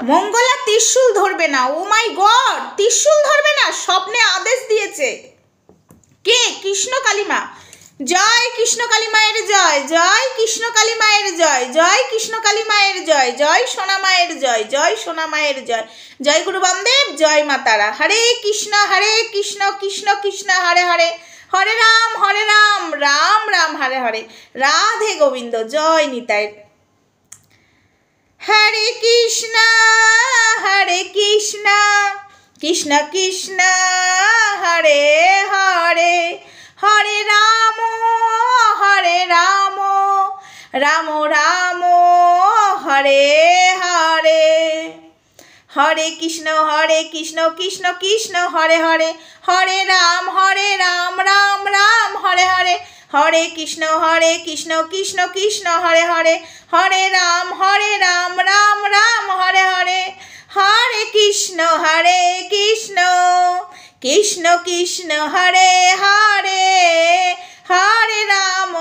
মঙ্গলা ত্রিশূল ধরবে না। ও মাই গড, ত্রিশূল ধরবে না, স্বপ্নে আদেশ দিয়েছে কে? কৃষ্ণ কালিমা। জয় কৃষ্ণ কালী মায়ের জয়, জয় কৃষ্ণ কালী মায়ের জয়, জয় কৃষ্ণ কালী মায়ের জয়, জয় সোনা মায়ের জয়, জয় সোনা মায়ের জয়, জয় গুরু বামদেব, জয় মা তারা। হরে কৃষ্ণ কৃষ্ণ কৃষ্ণ হরে হরে, হরে রাম রাম রাম হরে হরে, রাধে গোবিন্দ, জয় নিতাই। হরে কৃষ্ণ কৃষ্ণ কৃষ্ণ হরে হরে, হরে রাম রাম রাম হরে হরে, হরে কৃষ্ণ কৃষ্ণ কৃষ্ণ হরে হরে, হরে রাম রাম রাম হরে হরে, হরে কৃষ্ণ কৃষ্ণ কৃষ্ণ হরে হরে, হরে রাম রাম রাম হরে হরে, হরে কৃষ্ণ কৃষ্ণ কৃষ্ণ হরে হরে, হরে রাম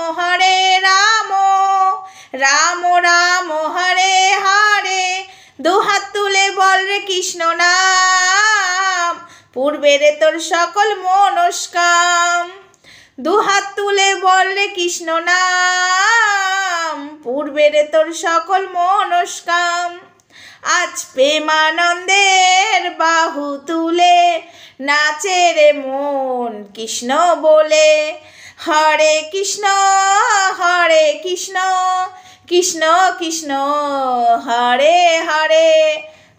রাম রাম হরে হরে। দুহাত তুলে বল রে কৃষ্ণ নাম, পূর্বে রে তোর সকল মনস্কাম। দুহাত তুলে বল রে কৃষ্ণ নাম, পূর্বে রে তোর সকল মনস্কাম। আজ প্রেমানন্দের বাহু তুলে নাচে রে মন কৃষ্ণ বলে, হরে কৃষ্ণ কৃষ্ণ কৃষ্ণ হরে হরে,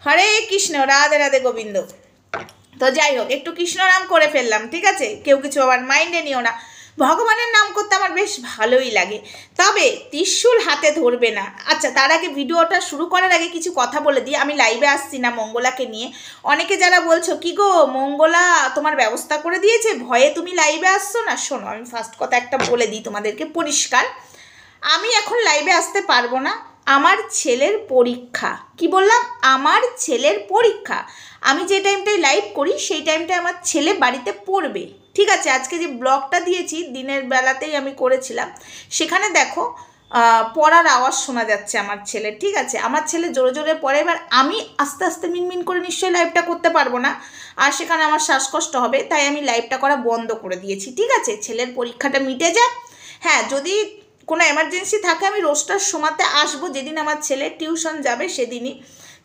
হরে কৃষ্ণ। রাধে রাধে গোবিন্দ। তো যাই হোক, একটু কৃষ্ণ নাম করে ফেললাম, ঠিক আছে? কেউ কিছু আবার মাইন্ডে নিও না। ভগবানের নাম করতে আমার বেশ ভালোই লাগে, তবে ত্রিশূল হাতে ধরবে না। আচ্ছা, তার আগে ভিডিওটা শুরু করার আগে কিছু কথা বলে দিই। আমি লাইভে আসছি না মঙ্গলাকে নিয়ে। অনেকে যারা বলছো কি গো মঙ্গলা তোমার ব্যবস্থা করে দিয়েছে, ভয়ে তুমি লাইভে আসছো না। শোনো, আমি ফার্স্ট কথা একটা বলে দিই তোমাদেরকে পরিষ্কার, আমি এখন লাইভে আসতে পারবো না। আমার ছেলের পরীক্ষা। কি বললাম? আমার ছেলের পরীক্ষা। আমি যে টাইমটায় লাইভ করি সেই টাইমটায় আমার ছেলে বাড়িতে পড়বে, ঠিক আছে? আজকে যে ব্লগটা দিয়েছি দিনের বেলাতেই আমি করেছিলাম, সেখানে দেখো পড়ার আওয়াজ শোনা যাচ্ছে আমার ছেলে, ঠিক আছে? আমার ছেলে জোরে জোরে পড়ে। এবার আমি আস্তে আস্তে মিনমিন করে নিশ্চয়ই লাইভটা করতে পারবো না, আর সেখানে আমার শ্বাসকষ্ট হবে, তাই আমি লাইভটা করা বন্ধ করে দিয়েছি, ঠিক আছে? ছেলের পরীক্ষাটা মিটে যাক। হ্যাঁ, যদি কোনো এমার্জেন্সি থাকে আমি রোজটার সময়তে আসবো, যেদিন আমার ছেলে টিউশন যাবে সেদিনই,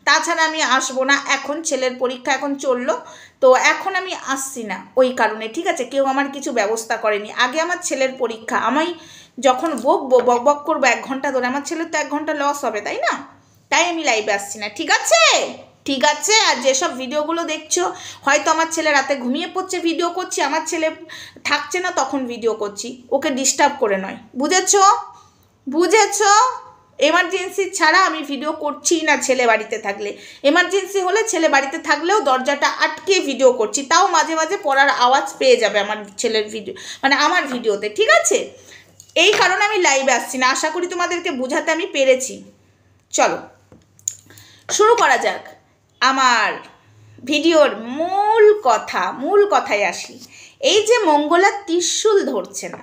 তাছাড়া আমি আসবো না। এখন ছেলের পরীক্ষা এখন চললো, তো এখন আমি আসছি না ওই কারণে, ঠিক আছে? কেউ আমার কিছু ব্যবস্থা করেনি। আগে আমার ছেলের পরীক্ষা, আমি যখন বকবো বক করবো 1 ঘন্টা ধরে, আমার ছেলের তো 1 ঘন্টা লস হবে, তাই না? তাই আমি লাইভে আসছি না, ঠিক আছে? ঠিক আছে। আর যেসব ভিডিওগুলো দেখছো, হয়তো আমার ছেলে রাতে ঘুমিয়ে পড়ছে ভিডিও করছি, আমার ছেলে থাকছে না তখন ভিডিও করছি, ওকে ডিস্টার্ব করে নয়, বুঝেছো? এমার্জেন্সি ছাড়া আমি ভিডিও করছি না ছেলে বাড়িতে থাকলে। এমার্জেন্সি হলে ছেলে বাড়িতে থাকলেও দরজাটা আটকে ভিডিও করছি, তাও মাঝে মাঝে পড়ার আওয়াজ পেয়ে যাবে আমার ছেলের ভিডিও, মানে আমার ভিডিওতে, ঠিক আছে? এই কারণে আমি লাইভে আসছি না। আশা করি তোমাদেরকে বোঝাতে আমি পেরেছি। চলো শুরু করা যাক আমার ভিডিওর মূল কথায় আসি। এই যে মঙ্গলা ত্রিশূল ধরছে না,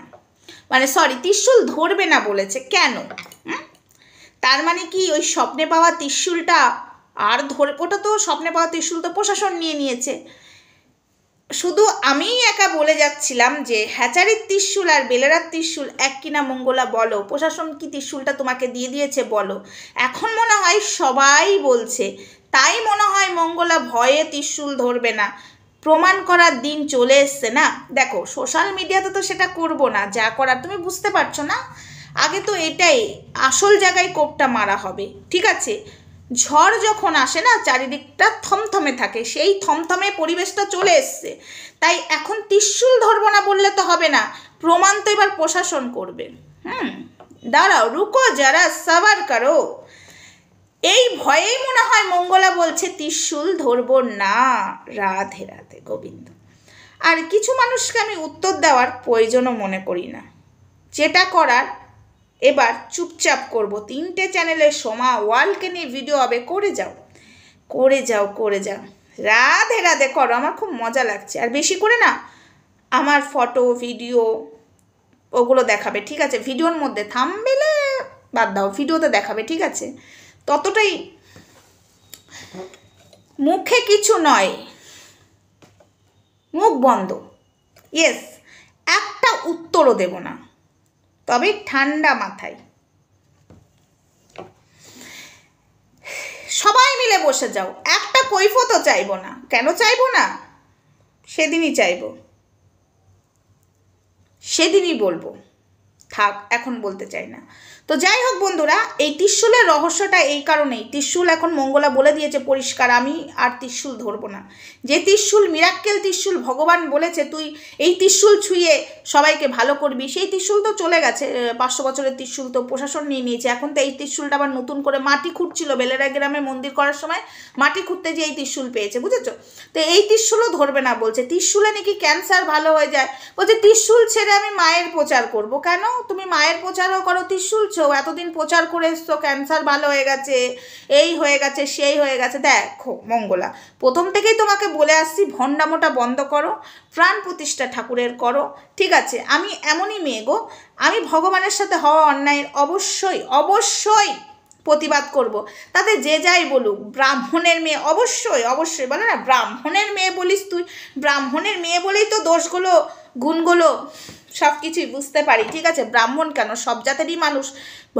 মানে সরি ত্রিশূল ধরবে না বলেছে, কেন? তার মানে কি ওই স্বপ্নে পাওয়া ত্রিশূলটা আর ধরে? ওটা তো স্বপ্নে পাওয়া ত্রিশূল তো প্রশাসন নিয়ে নিয়েছে। শুধু আমিই একা বলে যাচ্ছিলাম যে হ্যাচারির ত্রিশূল আর বেলেরার ত্রিশূল এক কিনা মঙ্গলা বলো, প্রশাসন কি ত্রিশূলটা তোমাকে দিয়ে দিয়েছে বলো? এখন মনে হয় সবাই বলছে, তাই মনে হয় মঙ্গলা ভয়ে ত্রিশূল ধরবে না। প্রমাণ করার দিন চলে এসছে না। দেখো সোশ্যাল মিডিয়াতে তো সেটা করবো না, যা করার তুমি বুঝতে পারছো না। আগে তো এটাই আসল জায়গায় কোপটা মারা হবে, ঠিক আছে? ঝড় যখন আসে না, চারিদিকটা থমথমে থাকে, সেই থমথমে পরিবেশটা চলে এসছে। তাই এখন ত্রিশূল ধরবো না বললে তো হবে না, প্রমাণ তো এবার প্রশাসন করবে। দাঁড়াও, রুকো যারা, সবার করো। এই ভয়েই মনে হয় মঙ্গলা বলছে ত্রিশূল ধরবো না। রাধে রাধে গোবিন্দ। আর কিছু মানুষকে আমি উত্তর দেওয়ার প্রয়োজনও মনে করি না, যেটা করার এবার চুপচাপ করব। 3টে চ্যানেলে সোমা ওয়ার্ল্ডকে নিয়ে ভিডিও হবে, করে যাও। রাধে রাধে করো, আমার খুব মজা লাগছে। আর বেশি করে না আমার ফটো ভিডিও ওগুলো দেখাবে, ঠিক আছে? ভিডিওর মধ্যে থাম্বনেইলে বাদ দাও, ভিডিওতে দেখাবে, ঠিক আছে? ততটাই মুখে কিছু নয়, মুখ বন্ধ। ইয়েস, একটা উত্তরও দেব না, তবে ঠান্ডা মাথায় সবাই মিলে বসে যাও, একটা কৈফিয়তও চাইবো না। কেন চাইবো না? সেদিনই চাইবো, সেদিনই বলবো, থাক এখন বলতে চাই না। তো যাই হোক বন্ধুরা, এই ত্রিশূলের রহস্যটা এই কারণেই, ত্রিশূল এখন মঙ্গলা বলে দিয়েছে পরিষ্কার, আমি আর ত্রিশূল ধরবো না। যে ত্রিশূল মিরাক্কেল ত্রিশূল, ভগবান বলেছে তুই এই ত্রিশূল ছুঁয়ে সবাইকে ভালো করবি, সেই ত্রিশূল তো চলে গেছে, 500 বছরের ত্রিশূল তো প্রশাসন নিয়ে নিয়েছে। এখন তো এই ত্রিশূলটা আবার নতুন করে মাটি খুঁড়ছিল, বেলেরা গ্রামে মন্দির করার সময় মাটি খুঁড়তে যে এই ত্রিশূল পেয়েছে, বুঝেছো? তো এই ত্রিশূলও ধরবে না বলছে, ত্রিশূলে নাকি ক্যান্সার ভালো হয়ে যায়। বলছে ত্রিশূল ছেড়ে আমি মায়ের প্রচার করব। কেন? তুমি মায়ের প্রচারও করো, ত্রিশূল ছো, এতদিন প্রচার করে এসছো, ক্যান্সার ভালো হয়ে গেছে, এই হয়ে গেছে, সেই হয়ে গেছে। দেখো মঙ্গলা, প্রথম থেকেই তোমাকে বলে আসছি, ভণ্ডামোটা বন্ধ করো, প্রাণ প্রতিষ্ঠা ঠাকুরের করো, ঠিক আছে? আমি এমনই মেয়ে গো, আমি ভগবানের সাথে হওয়া অন্যায়ের অবশ্যই অবশ্যই প্রতিবাদ করব। তাতে যে যাই বলুক, ব্রাহ্মণের মেয়ে অবশ্যই অবশ্যই, বলে না ব্রাহ্মণের মেয়ে বলিস তুই, ব্রাহ্মণের মেয়ে বলেই তো দোষগুলো গুণগুলো সব কিছুই বুঝতে পারি, ঠিক আছে? ব্রাহ্মণ কেন, সব জাতেরই মানুষ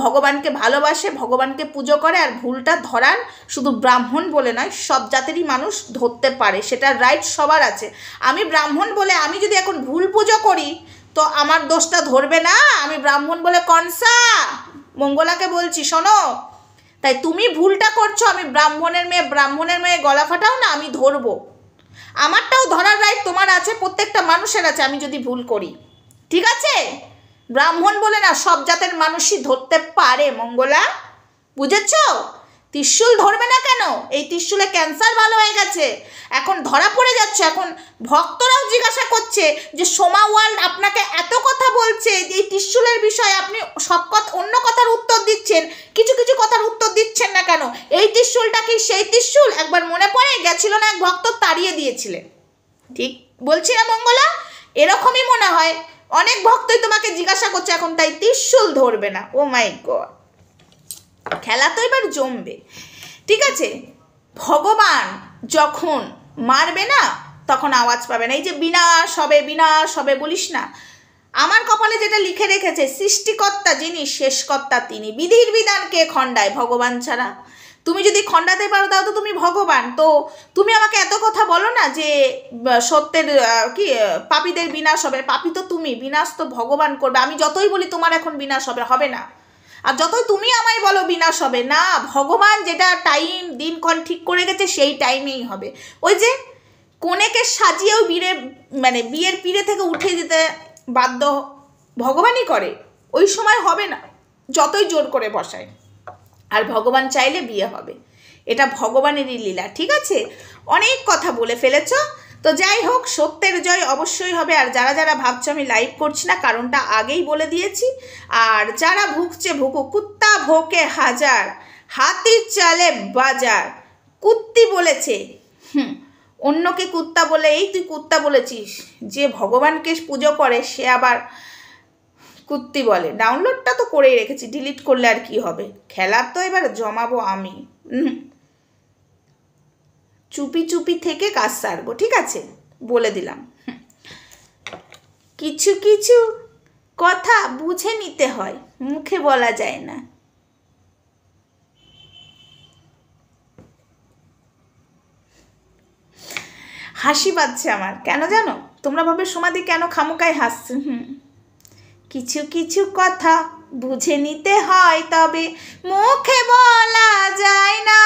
ভগবানকে ভালোবাসে, ভগবানকে পুজো করে, আর ভুলটা ধরার শুধু ব্রাহ্মণ বলে নয়, সব জাতেরই মানুষ ধরতে পারে, সেটার রাইট সবার আছে। আমি ব্রাহ্মণ বলে আমি যদি এখন ভুল পুজো করি তো আমার দোষটা ধরবে না? আমি ব্রাহ্মণ বলে কনসা? মঙ্গলাকে বলছি শোনো, তাই তুমি ভুলটা করছো, আমি ব্রাহ্মণের মেয়ে গলা ফাটাও না, আমি ধরবো, আমারটাও ধরার রাইট তোমার আছে, প্রত্যেকটা মানুষের আছে, আমি যদি ভুল করি, ঠিক আছে? ব্রাহ্মণ বলে না, সব জাতের মানুষই ধরতে পারে মঙ্গলা, বুঝেছ? ত্রিশূল ধরবে না কেন? এই ত্রিশূলে ক্যান্সার ভালো হয়ে গেছে, এখন ধরা পড়ে যাচ্ছে। এখন ভক্তরাও জিজ্ঞাসা করছে যে সোমা ওয়ার্ল্ড আপনাকে এত কথা বলছে এই ত্রিশূলের বিষয়ে, আপনি সব কথা অন্য কথার উত্তর দিচ্ছেন, কিছু কিছু কথার উত্তর দিচ্ছেন না কেন? এই ত্রিশূলটা কি সেই ত্রিশূল? একবার মনে পড়ে গেছিল না, এক ভক্ত তাড়িয়ে দিয়েছিলেন, ঠিক বলছি না মঙ্গলা? এরকমই মনে হয়, অনেক ভক্তই তোমাকে জিজ্ঞাসা করছে এখন, তাই ত্রিশূল ধরবে না। ও মাই গড, খেলা তো এবার জমবে, ঠিক আছে? ভগবান যখন মারবে না তখন আওয়াজ পাবে না। এই যে বিনাশ হবে বলিস না, আমার কপালে যেটা লিখে রেখেছে, সৃষ্টিকর্তা যিনি, শেষকর্তা তিনি, বিধির বিধান কে খণ্ডায়? ভগবান ছাড়া। তুমি যদি খণ্ডাতে পারো তাও তো তুমি ভগবান। তো তুমি আমাকে এত কথা বলো না যে সত্যের কি পাপীদের বিনাশ হবে, পাপী তো তুমি, বিনাশ তো ভগবান করবে। আমি যতই বলি তোমার এখন বিনাশ হবে না, আর যতই তুমি আমায় বলো বিনাশ হবে না, ভগবান যেটা টাইম দিনক্ষণ ঠিক করে গেছে সেই টাইমেই হবে। ওই যে কনেকে সাজিয়েও বিয়ের পিড়ে থেকে উঠে যেতে বাধ্য ভগবানই করে, ওই সময় হবে না যতই জোর করে বসায়, আর ভগবান চাইলে বিয়ে হবে, এটা ভগবানেরই লীলা, ঠিক আছে? অনেক কথা বলে ফেলেছ, তো যাই হোক, সত্যের জয় অবশ্যই হবে। আর যারা যারা ভাবছো আমি লাইভ করছি না, কারণটা আগেই বলে দিয়েছি। আর যারা ভুগছে ভুকুক, কুত্তা ভোকে হাজার, হাতির চালে বাজার। কুত্তি বলেছে, অন্যকে কুত্তা বলে, এই তুই কুত্তা বলেছিস, যে ভগবানকে পুজো করে সে আবার কুত্তি বলে। ডাউনলোডটা তো করেই রেখেছি, ডিলিট করলে আর কি হবে, খেলা তো এবার জমাবো আমি, চুপি চুপি থেকে কাজ সারবো, ঠিক আছে? বলে দিলাম। কিছু কিছু কথা বুঝে নিতে হয়, মুখে বলা যায় না। হাসি পাচ্ছে আমার, কেন জানো? তোমরা ভাবে সমাধি কেন খামোকায় হাসছে? কিছু কিছু কথা বুঝে নিতে হয়, তবে মুখে বলা যায় না,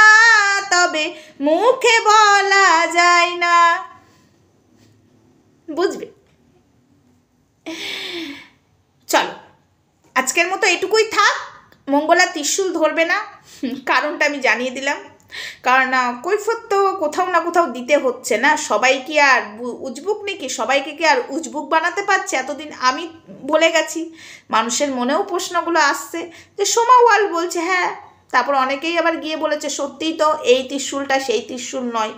তবে মুখে বলা যায় না, বুঝবে? চলো আজকের মতো এটুকুই থাক। মঙ্গলা ত্রিশূল ধরবে না, কারণটা আমি জানিয়ে দিলাম। কারণ কৈফিয়ত তো কোথাও না কোথাও দিতে হচ্ছে না, সবাই কি আর উজবুক নাকি? সবাইকে কি আর উজবুক বানাতে পারছে? এতদিন আমি বলে গেছি, মানুষের মনেও প্রশ্নগুলো আসছে যে সোমা ওয়াল বলছে, হ্যাঁ, তারপর অনেকেই আবার গিয়ে বলেছে সত্যিই তো এই ত্রিশূলটা সেই ত্রিশূল নয়।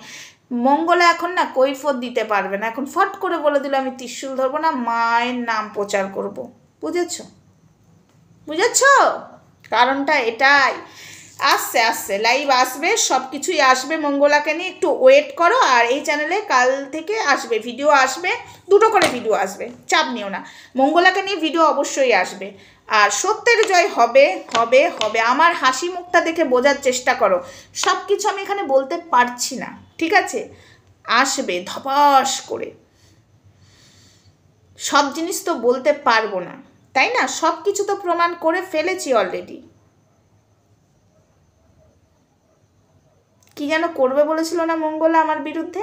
মঙ্গলা এখন না কৈফিয়ত দিতে পারবে না, এখন ফট করে বলে দিল আমি ত্রিশূল ধরবো না, মায়ের নাম প্রচার করব, বুঝেছ? কারণটা এটাই। আসছে আসছে লাইভ আসবে, সব কিছুই আসবে। মঙ্গলাকে নিয়ে একটু ওয়েট করো। আর এই চ্যানেলে কাল থেকে আসবে, ভিডিও আসবে, 2টো করে ভিডিও আসবে, চাপ নিও না। মঙ্গলাকে নিয়ে ভিডিও অবশ্যই আসবে। আর সত্যের জয় হবে হবে হবে। আমার হাসি মুখটা দেখে বোঝার চেষ্টা করো, সব কিছু আমি এখানে বলতে পারছি না, ঠিক আছে? আসবে ধপাস করে। সব জিনিস তো বলতে পারবো না, তাই না? সব কিছু তো প্রমাণ করে ফেলেছি অলরেডি। কি যেন করবে বলেছিল না মঙ্গলা আমার বিরুদ্ধে?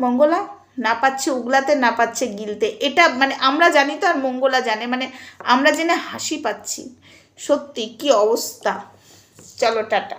মঙ্গলা না পাচ্ছে উগলাতে, না পাচ্ছে গিলতে, এটা মানে আমরা জানি তো, আর মঙ্গলা জানে, মানে আমরা জেনে হাসি পাচ্ছি। সত্যি কি অবস্থা। চলো টাটা।